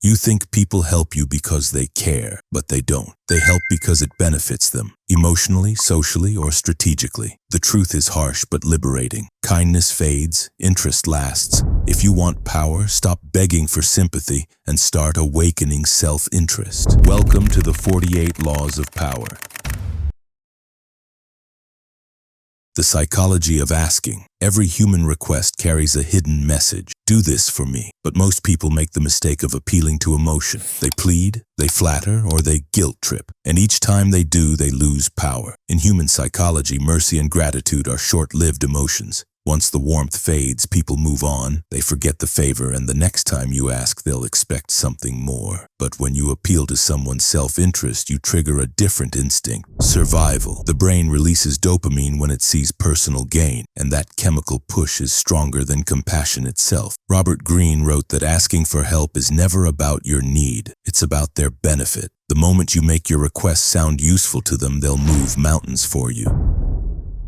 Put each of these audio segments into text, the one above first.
You think people help you because they care, but they don't. They help because it benefits them, emotionally, socially, or strategically. The truth is harsh but liberating. Kindness fades, interest lasts. If you want power, stop begging for sympathy and start awakening self-interest. Welcome to the 48 Laws of Power. The psychology of asking. Every human request carries a hidden message. Do this for me. But most people make the mistake of appealing to emotion. They plead, they flatter, or they guilt trip. And each time they do, they lose power. In human psychology, mercy and gratitude are short-lived emotions. Once the warmth fades, people move on, they forget the favor, and the next time you ask, they'll expect something more. But when you appeal to someone's self-interest, you trigger a different instinct: survival. The brain releases dopamine when it sees personal gain, and that chemical push is stronger than compassion itself. Robert Greene wrote that asking for help is never about your need, it's about their benefit. The moment you make your request sound useful to them, they'll move mountains for you.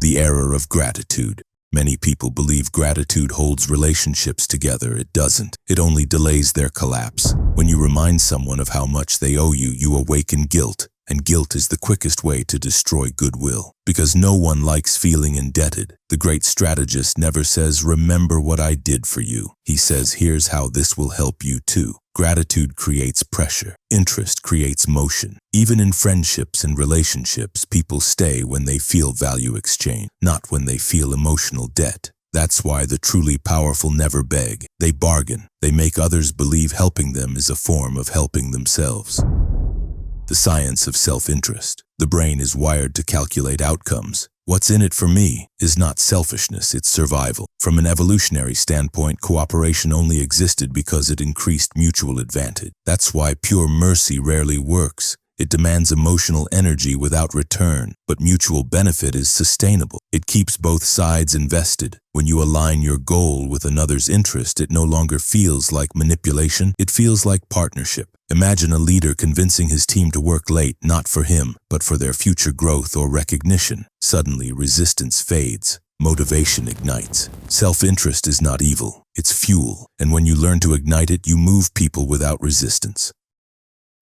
The error of gratitude. Many people believe gratitude holds relationships together. It doesn't. It only delays their collapse. When you remind someone of how much they owe you, you awaken guilt. And guilt is the quickest way to destroy goodwill. Because no one likes feeling indebted. The great strategist never says, "Remember what I did for you." He says, "Here's how this will help you too." Gratitude creates pressure. Interest creates motion. Even in friendships and relationships, people stay when they feel value exchange, not when they feel emotional debt. That's why the truly powerful never beg. They bargain. They make others believe helping them is a form of helping themselves. The science of self-interest. The brain is wired to calculate outcomes. What's in it for me is not selfishness, it's survival. From an evolutionary standpoint, cooperation only existed because it increased mutual advantage. That's why pure mercy rarely works. It demands emotional energy without return, but mutual benefit is sustainable. It keeps both sides invested. When you align your goal with another's interest, it no longer feels like manipulation, it feels like partnership. Imagine a leader convincing his team to work late, not for him, but for their future growth or recognition. Suddenly, resistance fades. Motivation ignites. Self-interest is not evil, it's fuel. And when you learn to ignite it, you move people without resistance.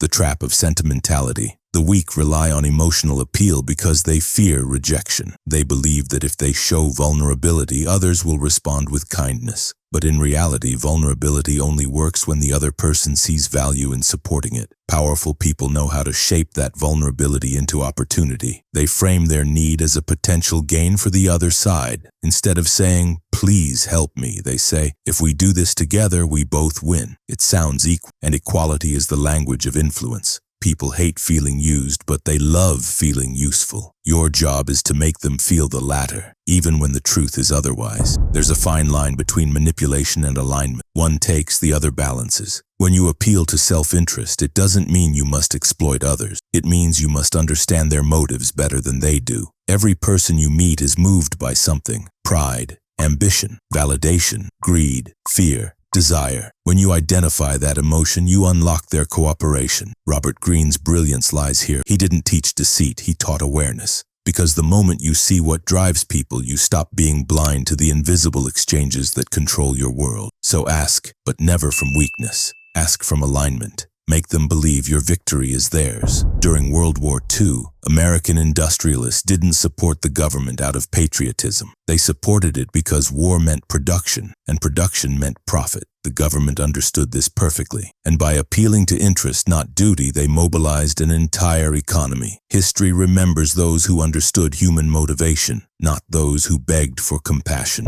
The trap of sentimentality. The weak rely on emotional appeal because they fear rejection. They believe that if they show vulnerability, others will respond with kindness. But in reality, vulnerability only works when the other person sees value in supporting it. Powerful people know how to shape that vulnerability into opportunity. They frame their need as a potential gain for the other side. Instead of saying, "Please help me," they say, "If we do this together, we both win." It sounds equal, and equality is the language of influence. People hate feeling used, but they love feeling useful. Your job is to make them feel the latter, even when the truth is otherwise. There's a fine line between manipulation and alignment. One takes, the other balances. When you appeal to self-interest, it doesn't mean you must exploit others. It means you must understand their motives better than they do. Every person you meet is moved by something: pride, ambition, validation, greed, fear, desire. When you identify that emotion, you unlock their cooperation. Robert Greene's brilliance lies here. He didn't teach deceit, he taught awareness. Because the moment you see what drives people, you stop being blind to the invisible exchanges that control your world. So ask, but never from weakness. Ask from alignment. Make them believe your victory is theirs. During World War II, American industrialists didn't support the government out of patriotism. They supported it because war meant production, and production meant profit. The government understood this perfectly, and by appealing to interest, not duty, they mobilized an entire economy. History remembers those who understood human motivation, not those who begged for compassion.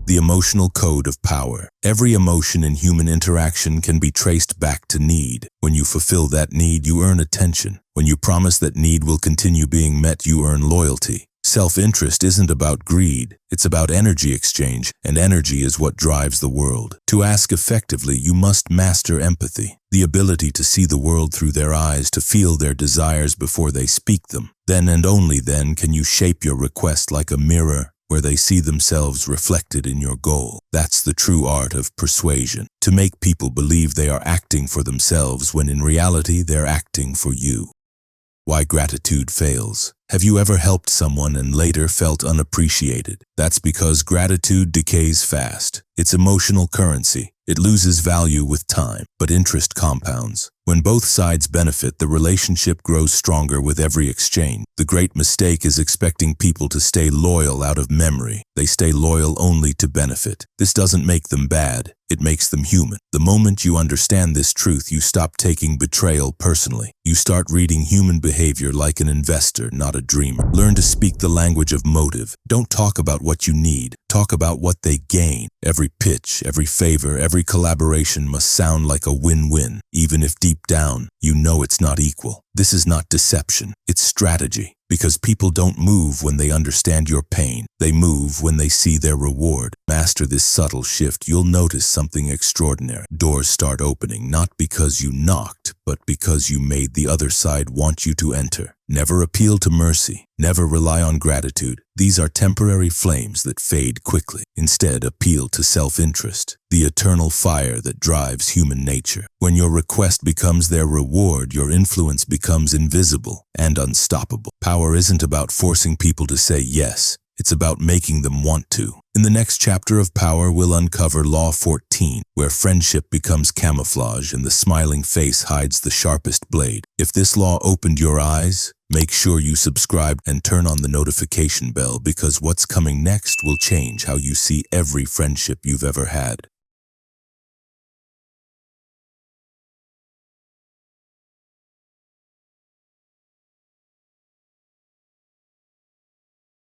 The emotional code of power. Every emotion in human interaction can be traced back to need. When you fulfill that need, you earn attention. When you promise that need will continue being met, you earn loyalty. Self-interest isn't about greed, it's about energy exchange, and energy is what drives the world. To ask effectively, you must master empathy, the ability to see the world through their eyes, to feel their desires before they speak them. Then and only then can you shape your request like a mirror, where they see themselves reflected in your goal. That's the true art of persuasion, to make people believe they are acting for themselves when in reality they're acting for you. Why gratitude fails. Have you ever helped someone and later felt unappreciated? That's because gratitude decays fast. It's emotional currency. It loses value with time, but interest compounds. When both sides benefit, the relationship grows stronger with every exchange. The great mistake is expecting people to stay loyal out of memory. They stay loyal only to benefit. This doesn't make them bad. It makes them human. The moment you understand this truth, you stop taking betrayal personally. You start reading human behavior like an investor, not a dreamer. Learn to speak the language of motive. Don't talk about what you need. Talk about what they gain. Every pitch, every favor, every collaboration must sound like a win-win, even if deep down you know it's not equal. This is not deception. It's strategy. Because people don't move when they understand your pain. They move when they see their reward. Master this subtle shift, you'll notice something extraordinary. Doors start opening, not because you knocked, but because you made the other side want you to enter. Never appeal to mercy. Never rely on gratitude. These are temporary flames that fade quickly. Instead, appeal to self-interest, the eternal fire that drives human nature. When your request becomes their reward, your influence becomes invisible and unstoppable. Power isn't about forcing people to say yes. It's about making them want to. In the next chapter of Power, we'll uncover Law 14, where friendship becomes camouflage and the smiling face hides the sharpest blade. If this law opened your eyes, make sure you subscribe and turn on the notification bell, because what's coming next will change how you see every friendship you've ever had.